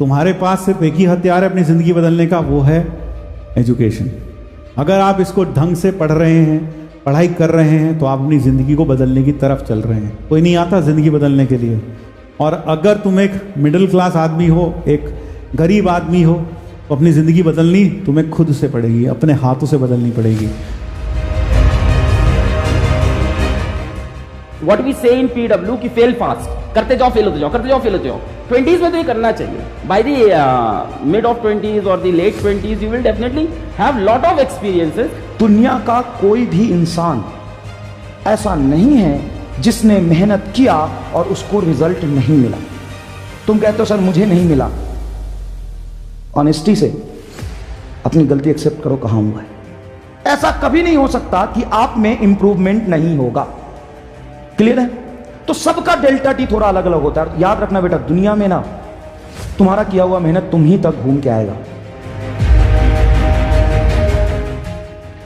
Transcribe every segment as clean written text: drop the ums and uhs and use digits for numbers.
तुम्हारे पास सिर्फ एक ही हथियार है अपनी ज़िंदगी बदलने का, वो है एजुकेशन। अगर आप इसको ढंग से पढ़ रहे हैं, पढ़ाई कर रहे हैं, तो आप अपनी ज़िंदगी को बदलने की तरफ चल रहे हैं। कोई नहीं आता ज़िंदगी बदलने के लिए। और अगर तुम एक मिडिल क्लास आदमी हो, एक गरीब आदमी हो, तो अपनी ज़िंदगी बदलनी तुम्हें खुद से पड़ेगी, अपने हाथों से बदलनी पड़ेगी। What we say in PW कि फेल फास्ट, करते जाओ फेल होते जाओ, करते जाओ फेल होते जाओ। 20s में तो ये करना चाहिए। By the mid of 20s और the late 20s you will definitely have lot of experiences। दुनिया का कोई भी इंसान ऐसा नहीं है जिसने मेहनत किया और उसको रिजल्ट नहीं मिला। तुम कहते हो सर मुझे नहीं मिला, ऑनेस्टी से अपनी गलती एक्सेप्ट करो, कहां हुआ है। ऐसा कभी नहीं हो सकता कि आप में इंप्रूवमेंट नहीं होगा। क्लियर है? तो सबका डेल्टा टी थोड़ा अलग अलग होता है। याद रखना बेटा, दुनिया में ना तुम्हारा किया हुआ मेहनत तुम ही तक घूम के आएगा।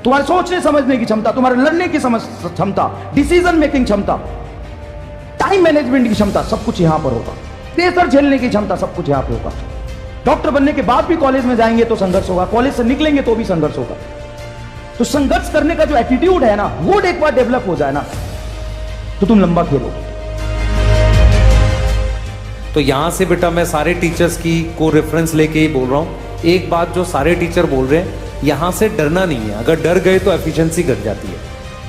तुम्हारे सोचने समझने की क्षमता, तुम्हारे लड़ने की क्षमता, डिसीजन मेकिंग क्षमता, टाइम मैनेजमेंट की क्षमता, सब कुछ यहां पर होगा। प्रेशर झेलने की क्षमता, सब कुछ यहां पर होगा। डॉक्टर बनने के बाद भी कॉलेज में जाएंगे तो संघर्ष होगा, कॉलेज से निकलेंगे तो भी संघर्ष होगा। तो संघर्ष करने का जो एटीट्यूड है ना, वो एक बार डेवलप हो जाए ना, तो तुम लंबा खेलोगे। तो यहां से बेटा मैं सारे टीचर्स की को रेफरेंस लेके ही बोल रहा हूं। एक बात जो सारे टीचर बोल रहे हैं, यहां से डरना नहीं है। अगर डर गए तो एफिशिएंसी घट जाती है।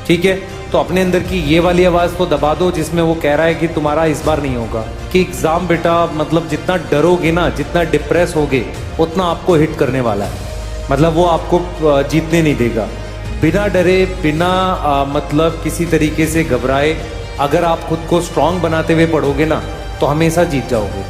ठीक है, तो अपने अंदर की ये वाली आवाज को दबा दो जिसमें वो कह रहा है कि तुम्हारा इस बार नहीं होगा। कि एग्जाम बेटा मतलब जितना डरोगे ना, जितना डिप्रेस होगे, उतना आपको हिट करने वाला है। मतलब वो आपको जीतने नहीं देगा। बिना डरे, बिना मतलब किसी तरीके से घबराए, अगर आप खुद को स्ट्रांग बनाते हुए पढ़ोगे ना, तो हमेशा जीत जाओगे।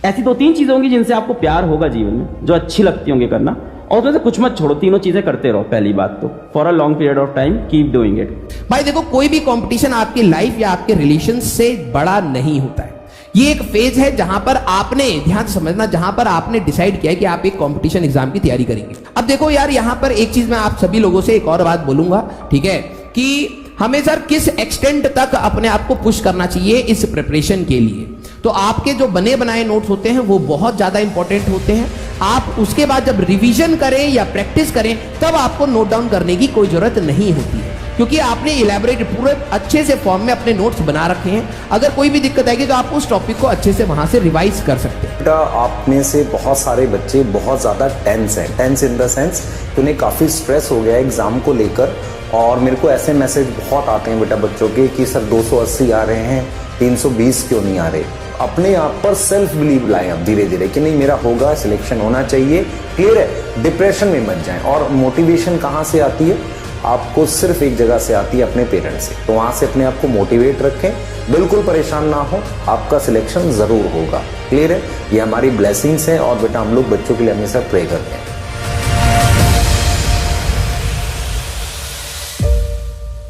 ऐसी 2-3 चीजें होंगी जिनसे आपको प्यार होगा जीवन में, जो अच्छी लगती होंगी करना, और उसमें से कुछ मत छोड़ो, तीनों चीजें करते रहो। पहली बात तो for a long period of time keep doing it. भाई देखो, कोई भी कंपटीशन आपकी लाइफ या आपके रिलेशन से बड़ा नहीं होता है। ये एक फेज है जहां पर आपने, ध्यान से समझना, जहां पर आपने डिसाइड किया है कि आप एक कंपटीशन एग्जाम की तैयारी करेंगे। अब देखो यार, यहां पर एक चीज मैं आप सभी लोगों से एक और बात बोलूंगा, ठीक है, कि हमें सर किस एक्सटेंट तक अपने आप को पुश करना चाहिए इस प्रिपरेशन के लिए। तो आपके जो बने बनाए नोट्स होते हैं वो बहुत ज्यादा इंपॉर्टेंट होते हैं। आप उसके बाद जब रिवीजन करें या प्रैक्टिस करें, तब आपको नोट डाउन करने की कोई जरूरत नहीं होती है, क्योंकि आपने इलेबोरेट पूरे अच्छे से फॉर्म में अपने नोट्स बना रखे हैं। अगर कोई भी दिक्कत आएगी तो आप उस टॉपिक को अच्छे से वहां से रिवाइज कर सकते हैं। बेटा, आप में से बहुत सारे बच्चे बहुत ज्यादा टेंस हैं। टेंस इन द सेंस कि उन्हें काफी स्ट्रेस हो गया है एग्जाम को लेकर। और मेरे को ऐसे मैसेज बहुत आते हैं बेटा बच्चों के कि सर 280 आ रहे हैं, 320 क्यों नहीं आ रहे। अपने आप पर सेल्फ बिलीव लाएं अब धीरे धीरे कि नहीं मेरा होगा, सिलेक्शन होना चाहिए। क्लियर है? डिप्रेशन में मत जाएं। और मोटिवेशन कहाँ से आती है? आपको सिर्फ एक जगह से आती है, अपने पेरेंट्स से। तो वहां से अपने आप को मोटिवेट रखें, बिल्कुल परेशान ना हो, आपका सिलेक्शन जरूर होगा। क्लियर है? ये हमारी ब्लेसिंग्स हैं और बेटा हम लोग बच्चों के लिए हमेशा प्रे करते हैं।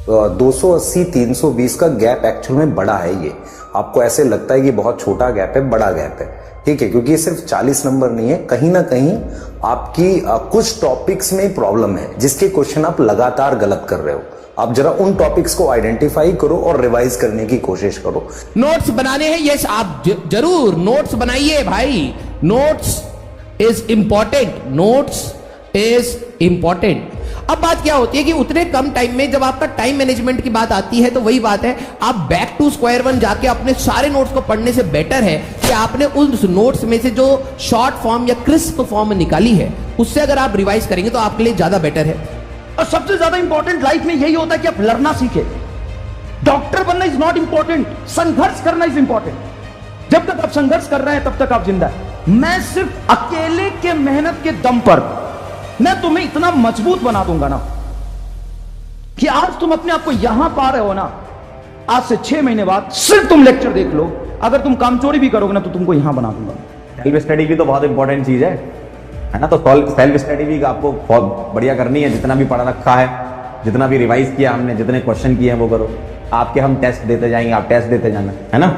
280 320 का गैप एक्चुअल में बड़ा है। ये आपको ऐसे लगता है कि बहुत छोटा गैप है, बड़ा गैप है। ठीक है, क्योंकि ये सिर्फ 40 नंबर नहीं है। कहीं ना कहीं आपकी कुछ टॉपिक्स में प्रॉब्लम है जिसके क्वेश्चन आप लगातार गलत कर रहे हो। आप जरा उन टॉपिक्स को आइडेंटिफाई करो और रिवाइज करने की कोशिश करो। नोट्स बनाने हैं, यस आप जरूर नोट्स बनाइए भाई। Notes is important, notes is important. अब बात क्या होती है कि उतने कम टाइम में जब आपका टाइम मैनेजमेंट की बात आती है, तो वही बात है, आप बैक टू स्क्वायर वन जाके अपने सारे नोट्स को पढ़ने से बेटर है कि आपने उस नोट्स में से जो शॉर्ट फॉर्म या क्रिस्प फॉर्म निकाली है, उससे अगर आप रिवाइज करेंगे तो आपके लिए ज्यादा बेटर है। और सबसे ज्यादा इंपॉर्टेंट लाइफ में यही होता है कि आप लड़ना सीखे। डॉक्टर बनना इज नॉट इंपॉर्टेंट, संघर्ष करना इज इंपॉर्टेंट। जब तक आप संघर्ष कर रहे हैं तब तक आप जिंदा है। मैं सिर्फ अकेले के मेहनत के दम पर मैं तुम्हें इतना मजबूत बना दूंगा ना कि आज तुम अपने आप को यहां पा रहे हो ना, आज से 6 महीने बाद सिर्फ तुम लेक्चर देख लो, अगर तुम कामचोरी भी करोगे ना तो तुमको यहां बना दूंगा। सेल्फ स्टडी भी तो बहुत इंपॉर्टेंट चीज है ना। तो सेल्फ स्टडी भी आपको बहुत बढ़िया करनी है। जितना भी पढ़ा रखा है, जितना भी रिवाइज किया हमने, जितने क्वेश्चन किए हैं वो करो। आपके हम टेस्ट देते जाएंगे, आप टेस्ट देते जाना, है ना।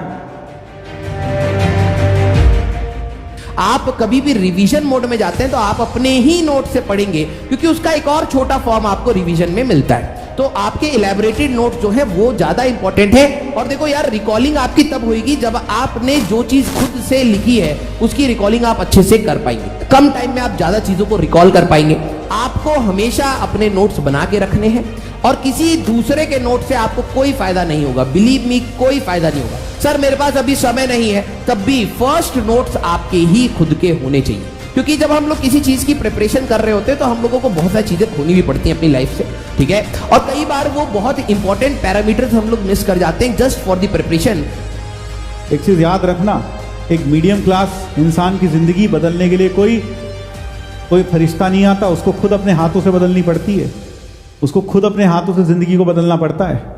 आप कभी भी रिवीजन मोड में जाते हैं तो आप अपने ही नोट से पढ़ेंगे, क्योंकि उसका एक और छोटा फॉर्म आपको रिवीजन में मिलता है। तो आपके इलेबोरेटेड नोट जो है वो ज्यादा इंपॉर्टेंट है। और देखो यार, रिकॉलिंग आपकी तब होगी जब आपने जो चीज खुद से लिखी है उसकी रिकॉलिंग आप अच्छे से कर पाएंगे। कम टाइम में आप ज्यादा चीजों को रिकॉल कर पाएंगे। आपको हमेशा अपने नोट्स बना के रखने हैं और किसी दूसरे के नोट से आपको कोई फायदा नहीं होगा। बिलीव मी, कोई फायदा नहीं होगा। सर मेरे पास अभी समय नहीं है, तब भी फर्स्ट नोट्स आपके ही खुद के होने चाहिए, क्योंकि जब हम लोग किसी चीज की प्रिपरेशन कर रहे होते हैं तो हम लोगों को बहुत सारी चीजें खोनी भी पड़ती हैं अपनी लाइफ से, ठीक है। और कई बार वो बहुत इंपॉर्टेंट पैरामीटर्स हम लोग मिस कर जाते हैं जस्ट फॉर द प्रिपरेशन। एक चीज याद रखना, एक मीडियम क्लास इंसान की जिंदगी बदलने के लिए कोई फरिश्ता नहीं आता, उसको खुद अपने हाथों से बदलनी पड़ती है, उसको खुद अपने हाथों से जिंदगी को बदलना पड़ता है।